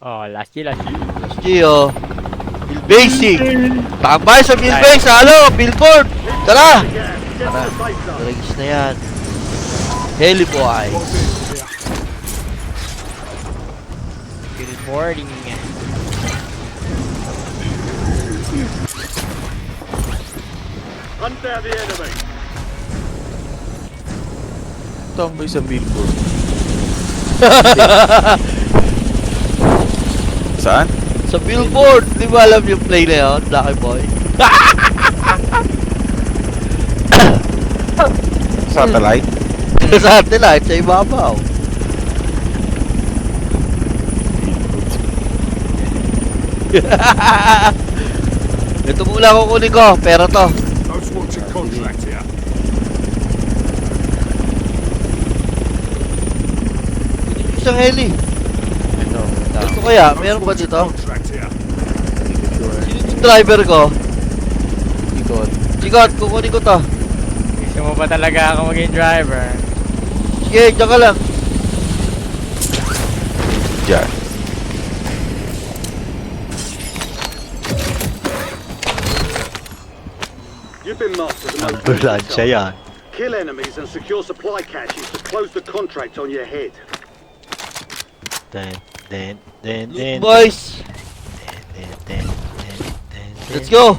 Oh, last year. Gio. Bill Basic. Tambay sa Bill Basic. Halo, Billboard. Tara. Tara. Regis na yan. Heli Boys. Billboarding. Hunt down the enemy. Tambay sa billboard. Saan? Sa Billboard. Di ba alam yung play na yun? Lucky Boy. Satellite? Sa satellite. Sa ibabaw. Ito muna kukunin ko. Pero to. Most wanted contract here. Isang heli. Ito. Ito kaya, meron ba dito? Contract here. Sino yung driver ko? Ikot. Sigot, kukunin ko to. Gusto mo ba talaga ako maging driver? Sige, diyan ka lang. Diyan. You've been marked as the most Ambulansya yan. Kill enemies and secure supply caches to close the contract on your head. Look, boys. Let's go.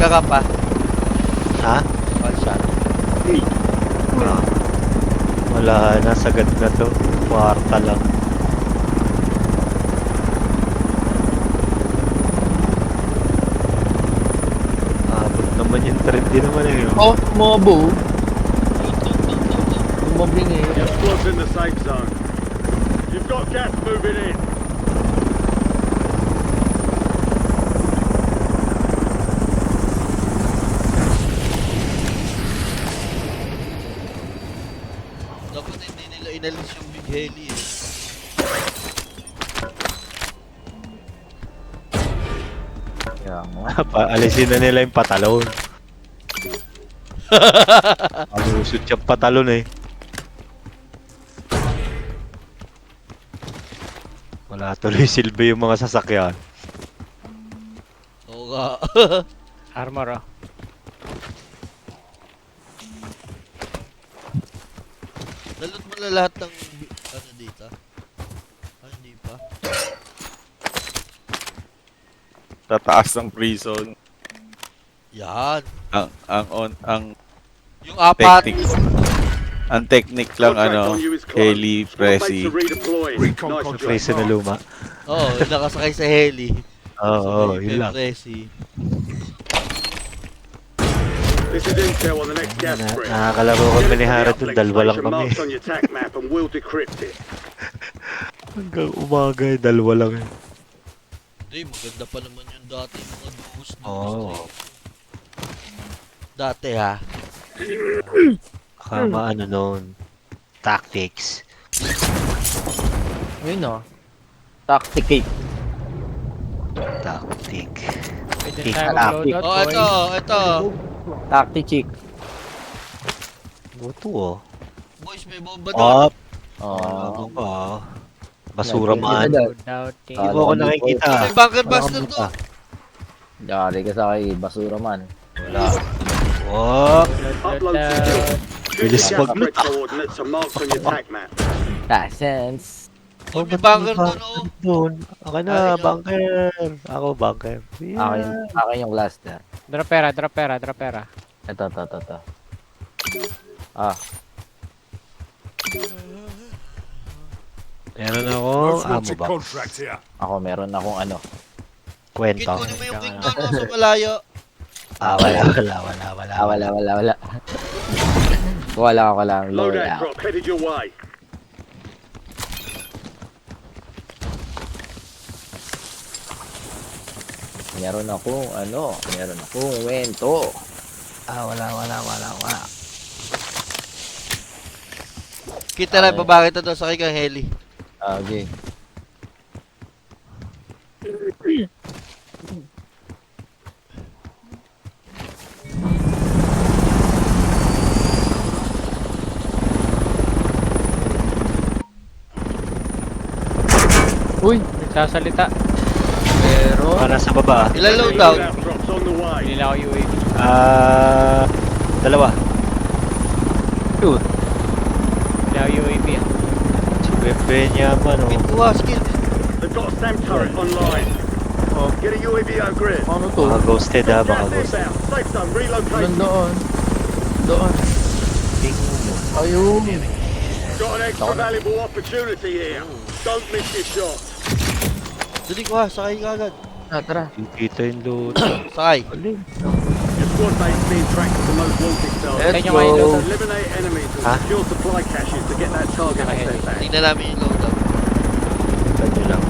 Kakap pa. Ha? One-shot. Wala na, sagad na to. Kwarta lang. Abot naman yung trend din naman eh. Oh, mobo. Mobling eh. Your squad's in the safe zone. You've got gas moving in. Dapat hindi nila inalis yung big heli eh. Kaya mo. Alisin na nila yung patalon. Alusot yung patalon eh. Wala tuloy silbi yung mga sasakyan. Oo nga. Armor oh. Nalot mo na lahat ng ano dito? Hindi pa. Tataas ng prison. Yan. Ang Yung apat. technique. Ang technique lang ano, heli pressy. Recon contract. Presa na luma. Oo, nakasakay sa heli. Oo, yun lang. Pressy. This is intel on the next gas spread. Nakakalaro kami ni Harad dun, dalawa lang kami. Marked on your tac map and we'll decrypt it. Hanggang umaga eh, dalawa lang eh. Hindi, maganda pa naman yung dati mga duos na Oo. Dati ha. Kama ano noon. Tactics. Ayun o. Tacticate. Tactic. Pwede Tik tayo tak. mag-loadout, Oh, boy. ito. Tactic. Buto oh. Boys, may bomba doon. Up! Oh. Ano ka? Basura man. Loadout, eh. Hindi mo ako nakikita. May bunker buster doon. Yari ka sa kay basura man. Wala. Oh! Upload Loadout. secure. Bilis Gas mag-loot, spread coordinates are marked on your tac map. Sense. Oh, may bunker doon oh. Doon. Ako na, Ay, bunker. Ako, bunker. Akin yung cluster. Drop pera, drop pera, drop pera. Ito. Ah, Meron ako, Most amo wanted ba? contract here. ako meron akong ano. Kit, Kwento. kunin mo yung king doon oh, sa malayo. Wala. Wala. Wala ako lang. Load Loadout out. drop headed your way. Meron akong kwento. Wala. Kita na, babakit na doon sa kay heli. Okay. Uy, Nagsasalita. pero... Baka nasa baba. Ilan loadout? Loadout drops on the way. Hindi nila ako UAV. Dalawa. Shoot. Hindi ako UAV ah. Si Pepe niya man, oh. Pintuwa, skill. They've got a SAM turret online. Get a UAV on grid. Ano to? Baka ghosted ha, baka Gas ghosted. inbound. Safe zone Doon, relocated. doon. Doon. Ayun. Got an extra valuable opportunity here. Don't miss your shot. Dali ko ha, sakay ka agad. Tara. Dito yung loot. Sakay. Your squad mate's being tracked to the most wanted zone. Let's Kanya kayo go. doon. Eliminate enemies and Huh? secure supply caches to get that target Okay. asset back. Tingnan namin yung loadout. Nyo lang.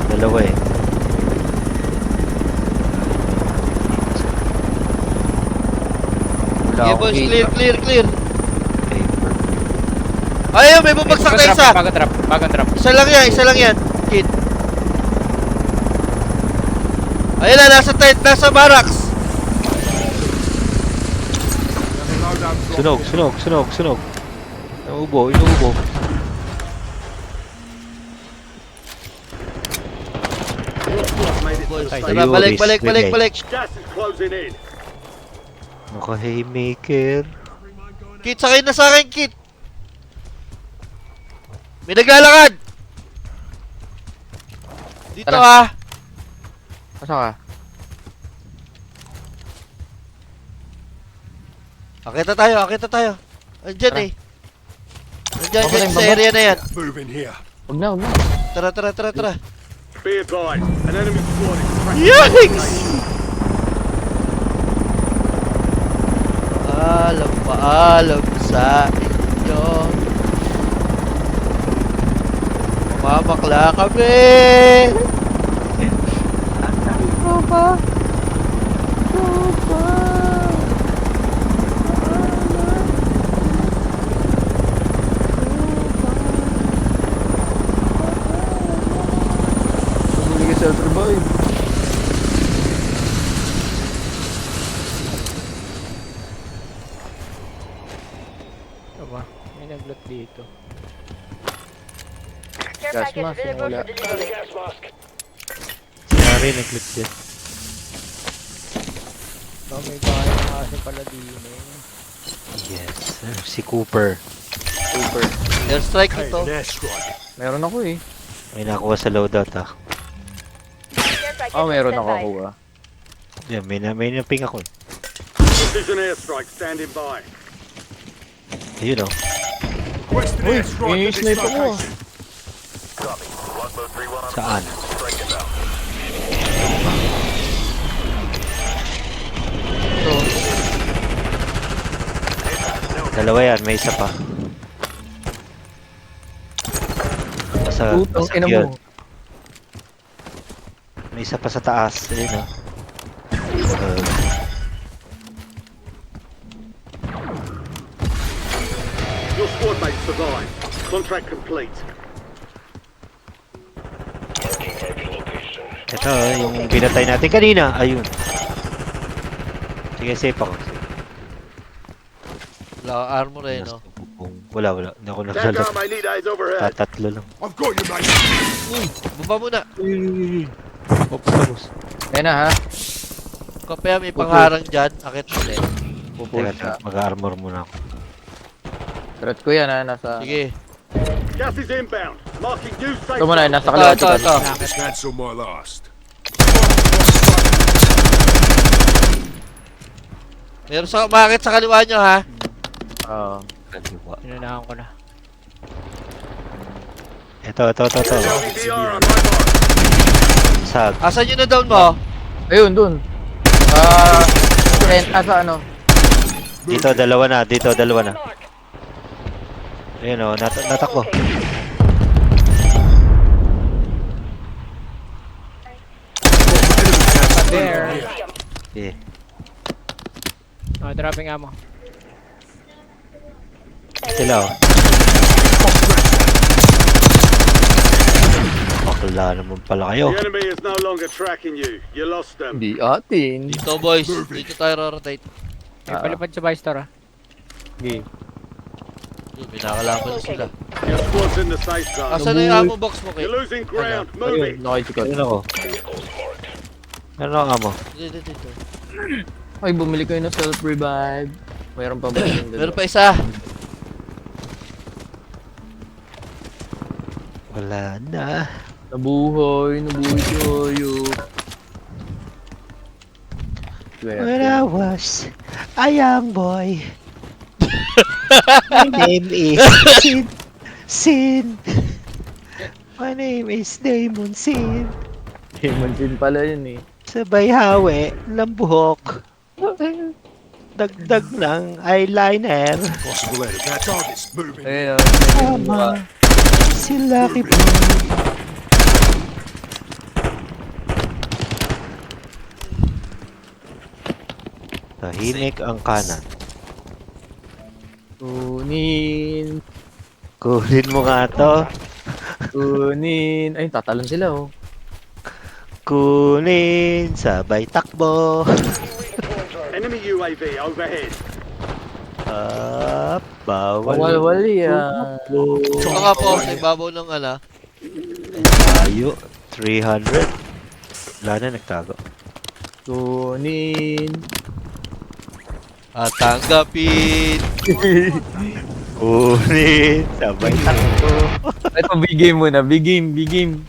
Dalawa eh. Wala Okay akong boys, kita. clear, clear, clear. Okay, perfect. Ayun, may bumagsak na isa. Bago drop. Isa lang yan. Kid. Ayun na, nasa tent, nasa barracks. Sunog. Inuubo. Your squad made it to Boys, the tara, safe. balik. Gas is closing in. Naka-haymaker. Kit, sakay na sa akin, Kit. May naglalakad. Dito Tara. ah. Asa ka? Akita tayo. Andyan Tara. eh. Andyan Okay, dyan sa baba. area na yan. Huwag na. Tara. Be advised, an enemy squad is tracking. Yikes! Paalam sa inyo. Mamamakla kami! Hindi ka self-revive. Aba, may nag-loot dito. Gas mask, yung wala. Sinari nag-loot din. Oh, may bahay ng aso pala dito. Yes. Si Cooper. Super. Airstrike ito. Meron ako eh. May nakuha sa loadout ah. Meron ako kuha. Yan, may naping ako. Precision airstrike standing by. Ayun oh. Uy, yung sniper mo. Saan? Dalawa yan, may isa pa. Putang Basta ina yun. mo. May isa pa sa taas. Ayun oh. Your squad mate survived. Contract complete. Ito, yung pinatay natin kanina. Ayun. Sige, safe ako. Wala kang armor eh, no? Wala. Hindi ako Stand nagsalat. down, my lead eyes overhead. Tatlo lang. Baba muna. Tapos. Ayan na ha. Kapaya may pangharang dyan. Akit ulit. Pupush Teka, na. mag-armor muna ako. Threat ko yan ha. Nasa... Sige. Gas is inbound. Marking new safe Ito muna, zone. nasa kaliwa. Ito. Cancel my last. Meron sa umakit sa kaliwa nyo, ha? Oo. Kaliwa. Inunahan ko na. Ito. LVDR on my mark. Sag. Asan yun na down mo? Ayun, dun. Sa ano? Dito, dalawa na. Ayun o, natakbo. There. Okay. Oh, dropping ammo. Sila o. Bakla naman pala kayo. The enemy is no longer tracking you. You lost them. Hindi atin. Dito, boys. Dito tayo rotate. May palipad sa buy store ah. Game. Yun, may nakalaban na sila. Your squad's in the safe zone. Asan na yung ammo box mo, Kate? You're losing ground. Move Ayun, it. nakaitikot. Ayun ako. Meron ako amo. Dito. Ay, bumili kayo ng self-revive. Mayroon pa ba yung Meron pa isa. Wala na. Nabuhay tayo. When I was a young boy, my name is Sin. My name is Damon Sin. Demon Sin pala yun eh. Sabay hawi ng buhok. Dagdag ng eyeliner. Possible enemy. Our target's moving. Ayun o. Tama. Si Lucky Boy. Tahimik ang kanan. Kunin. Kunin mo nga to. Kunin. Ay, tatalon sila oh. Kunin. Sabay takbo. Enemy UAV overhead. Up. Bawal. Wal-wali ah. Ito nga po, sa ibabaw ng ala. Tayo. 300. Wala na nagtago. Kunin. At tanggapin. Kunin. Sabay takbo. Ito, big game muna. Big game.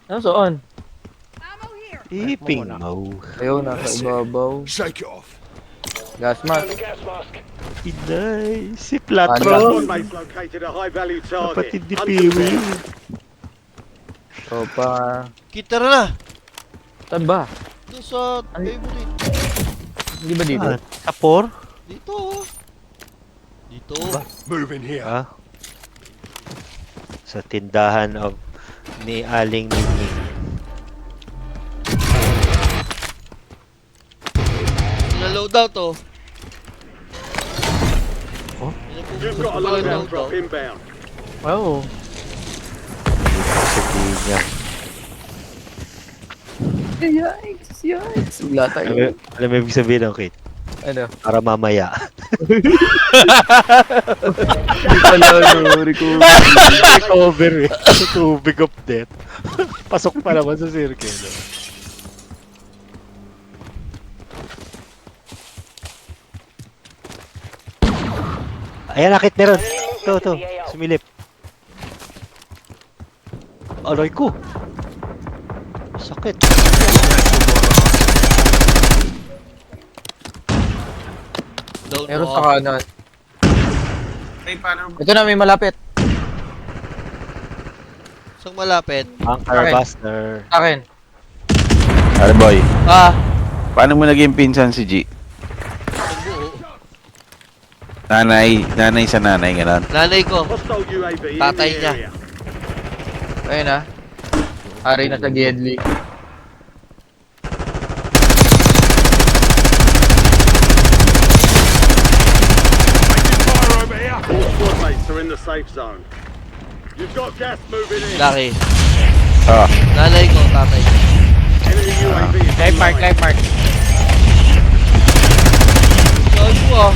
Ano saan? Iping mo. Ayaw, nasa ibabaw. Shake it off. Gas mask. Inay. Si Squad Platro. mates located a high-value Kapatid target. ni Hunt Piwi. them down. Tropa. Kita na. Saan ba? Doon sa favorite. Hindi ba dito? Ah, sa 4? Dito. Dito. Moving here. Ah. Sa tindahan of ni Aling Nini. Sinaload out to. Oh? You've got a loadout drop inbound. Oo. Sa niya. Yikes. Wala tayo. Alam mo ibig sabihin ng Kate? Ano? Para mamaya. Hindi pala ano, Recover eh. Sa tubig of death. Pasok pa naman sa circle. Ayan, nakit meron. Ito. Sumilip. Aray ko. Sakit. Down Meron mo sa ako. kanan. Ito na, may malapit. Isang malapit. Bunker Okay. Buster. Sa akin. Ano boy? Ah. Paano mo naging pinsan si G? Ang buo. Nanay sa nanay, gano'n. Nanay ko. Hostile UAV in Tatay the niya. area. Ayun ah. Ari na sa Gedli. Fire over here. All squad mates are in the safe zone. You've got gas moving in. Laki. Ah, Nanay ko, tatay. Enemy UAV is Live mark, online. live mark. Gago ah.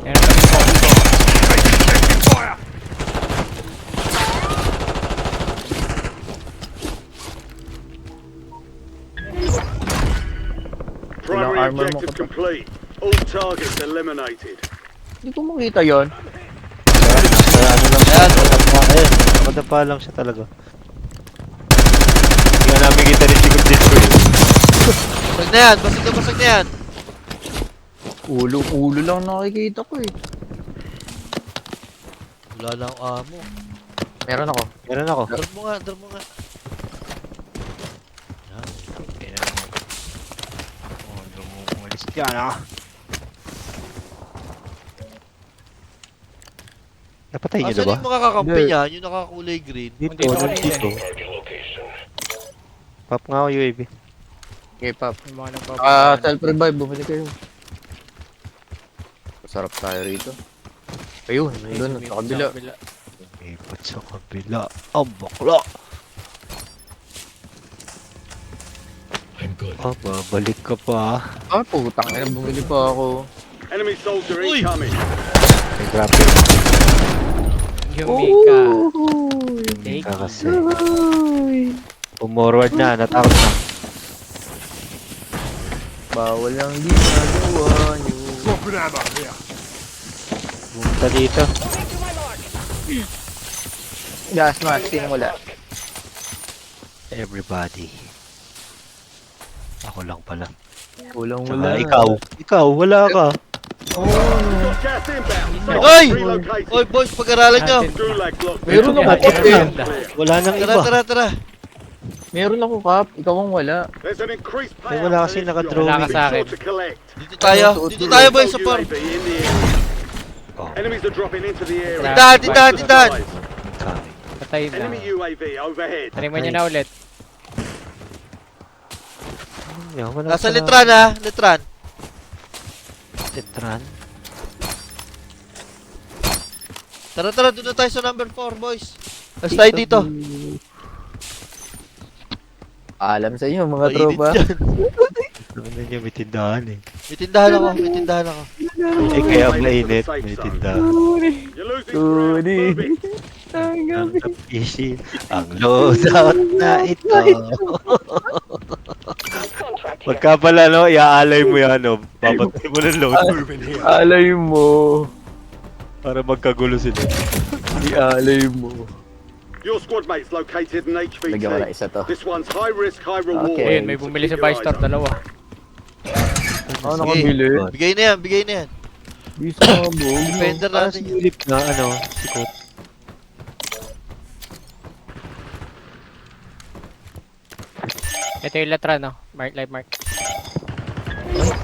Yan ang kami po. Taking fire. Primary armor mo objective ko to. complete. All targets eliminated. Hindi ko makita yon. Sa ano lang siya. Ayan. Ayun. Madapa lang siya talaga. Hindi nga namin kita rin sigod dito eh. Basag na yan. Basag na yan. Ulo lang nakikita ko eh. Wala na akong amo. Meron ako. Meron ako. Drop mo nga. Umalis dyan ah. Napatay niyo na Asan ba? yung mga kakampi Hindi. niya? Yung nakakulay green. Dito, Dito kanina dito. Pop nga ako UAV. Okay, pop. Yung mga nagpapagawa. Self-revive. Bumili kayo. Masarap tayo rito. Ayun, doon sa kabila. Ipat sa kabila. Ang bakla. Ah, babalik ka pa. Ah, putang ina, bumili pa ako. Enemy soldier Uy! incoming. Ay, grabe. Yumika. Hindi ka kasi. Pumorward na, natakot na. Bawal ang ginagawa niyo. Dropping ammo here. Pumunta dito. Gas mask, sino wala? Everybody. Ako lang pala. Kulang Tsaka wala. ikaw, wala ka. Got gas inbound. Oy! Relocated. Oy, boys, pag-aralan nyo. Gulag locked. Meron ako, Yan, Kap. yan. Wala nang Tara, iba. tara, tara. Meron ako, Kap. Ikaw ang wala. There's an increased Ay, payout wala for kasi this nakadrawing. job. Wala ka sa Be akin. sure to collect. Dito tayo. Dito tayo, boys, sa farm. UAV in the area. Oh, Enemies are dropping into the area. Tindahan, tindahan, tindahan. kami. Patay na. Enemy UAV overhead. Taniman nyo na ulit. Yan, wala Nasa sa- litran, ha? Litran. Litran. Tara, tara, doon na tayo sa number 4, boys. Tapos tayo dito. Alam sa inyo, mga Mainit tropa. dyan. Ano niya, may tindahan eh. May tindahan ako, may tindahan ako. Eh, kaya mainit, may tindahan. You're losing ground. Move it. Ang tapisin, ang loadout na ito. Pagka pala, no, iaalay mo yan, no, papatay mo ng load Moving here. Alay mo. para magkagulo sila. Alay mo. Your squad mates located an HVT. Lagyan ko na isa to. This one's high risk, high reward. Okay. Ayun, may bumili sa Buy Store, dalawa. Ano Sige. nakabili? Bigay na yan, bigay na yan. Bisa mo. Defender Para natin yan. silip na, ano, sikot. Ito yung latra, no? Mark, live mark.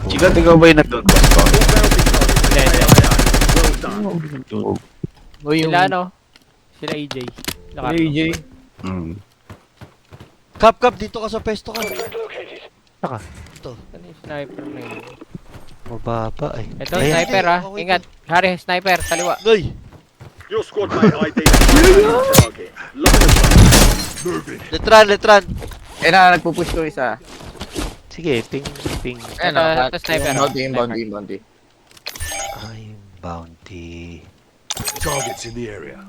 Chikat, ikaw ba yung nag-down boss ko? Hindi, hindi. Well done. O yung... Sila, ano? Sila EJ. Naka- AJ. Kap, kap, dito ka sa pesto ka. Ano yung sniper na yun? Mababa eh. Ito, Ayan. sniper, ha? Okay, Ingat. Harry, sniper, kaliwa. Goy! Your squad mate ID target. Lock the Moving. Letran, letran. Eh na, nagpupush ko isa. Sige, ping. Ayan Ito, sniper. Bounty. Ay, bounty. Targets in the area.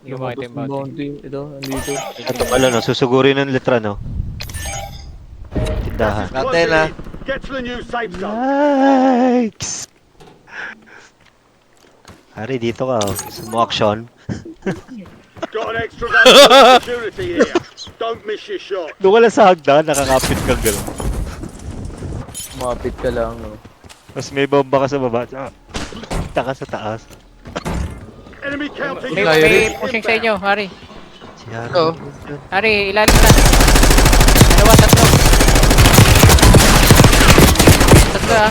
Gumawa ito yung bounty. Ito, andito. Ito pala, no, susugurin ng letra, no? Tindahan. Natin, ha? Get to the new safe zone. Yikes! Hari, dito ka, oh. Gusto mo action? Got an extra valuable opportunity here. Don't miss your shot. Doon ka lang sa hagdan, nakakapit kang gano'n. Mapit ka lang, no. Mas may bomba ka sa baba, tsaka taka sa taas. Enemy counting May, Ay, may Harry. pushing sa inyo, Harry. Si Hari. Ito. Harry, ilalim na. Dalawa, tatlo. Tatlo, ha?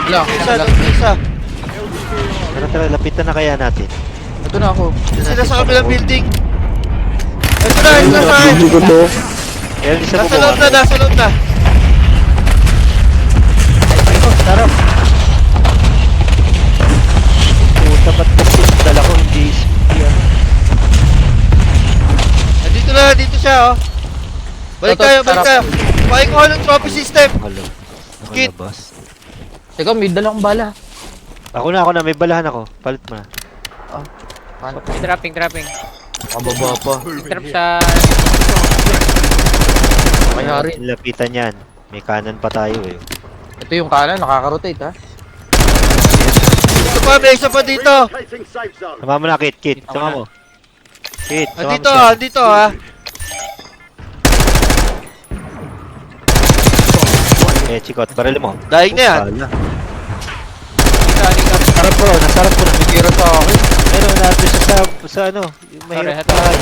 Lang, Isa, lang. isa. Tara, tara, lapitan na kaya natin. Ito na ako. Sila sa kabilang building. Ito na, ito na. Ayan, isa Nasa mo loob na, nasa loob na. Tara. Puta, ba't kasi dala ko hindi yan? Nandito na, dito siya, oh. Balik Ito, tayo, balik sarap. tayo. Pakikuha ng trophy system. Halo. Kit. Nakalabas. Teka, may dala akong bala. Ako na, may balahan ako. Palit mo na. Dropping. Kababa pa. Trap sa... May hari. Lapitan yan. May kanan pa tayo eh. Ito yung kanan, nakaka-rotate ha. Ito pa, may isa pa dito. Relocating safe zone. Sama mo na, Kit. Sama mo. Kit, sama mo Andito, siya. andito, ha. Eh, Chikot, baril mo. Daing na yan. Bala. Dito. Sarap ko, nasarap ko na. May tira sa akin. Pero natin siya sa ano, yung mahirap Sorry, bahay.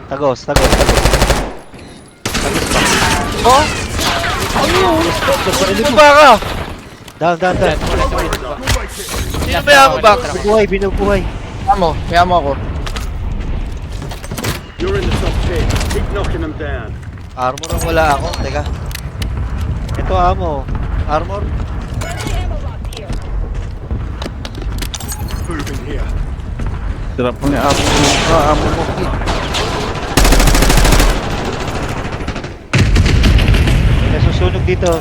Tagos. Oh! Ano ba ka? Down. Sino may amo ba? Binubuhay. May amo ako. You're in the top tier. Keep knocking them down. Armor ang wala ako. Teka. Ito amo. Armor. Moving here. Drop mo ni amo mo. Amo mo. May nasusunog dito.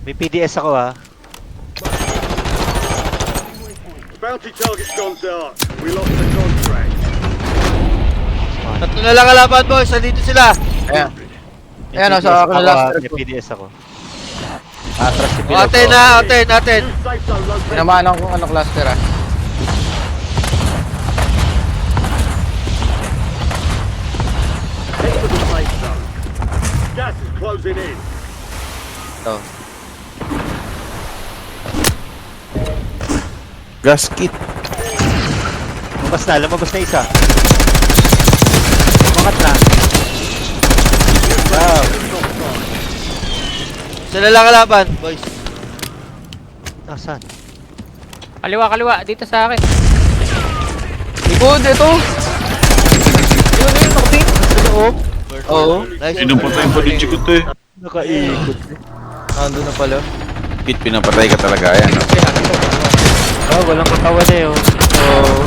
May PDS ako ha. Bounty target's gone dark. We lost the contract. Tatlo na lang kalaban boys. Nandito sila. Ayan. May Ayan, PDS sa ako, akin last May PDS ako. Atras si Pilot. Atin na, atin. New safe zone located. Tinamaan ako kung ano cluster ah. Head to the safe zone. Gas is closing in. Ito. Gas kit. Lumabas na isa. Umangat na. Wow. Sila lang kalaban, boys. Nasaan? Kaliwa, dito sa akin. Likod, ito! Yun, takting! Oo. Nice. Pinapatay pa din ko to eh. Nakaikot. Nandun na pala. Kit, pinapatay ka talaga. Ayan. Ah, walang katawan eh. Oh. Oo.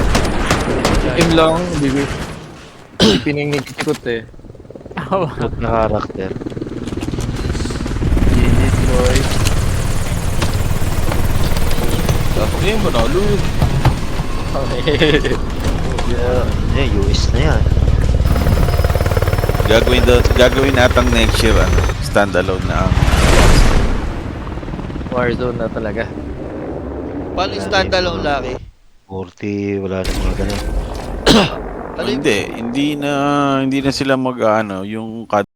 Team lang, bibi. Piningnikikot eh. Good na karakter. GG boy. Ayun ba na? US na yan. Gagawin atang next year standalone na ang Warzone na talaga. Paano yung standalone laki? 40, wala na mga ganun. hindi na sila mag yung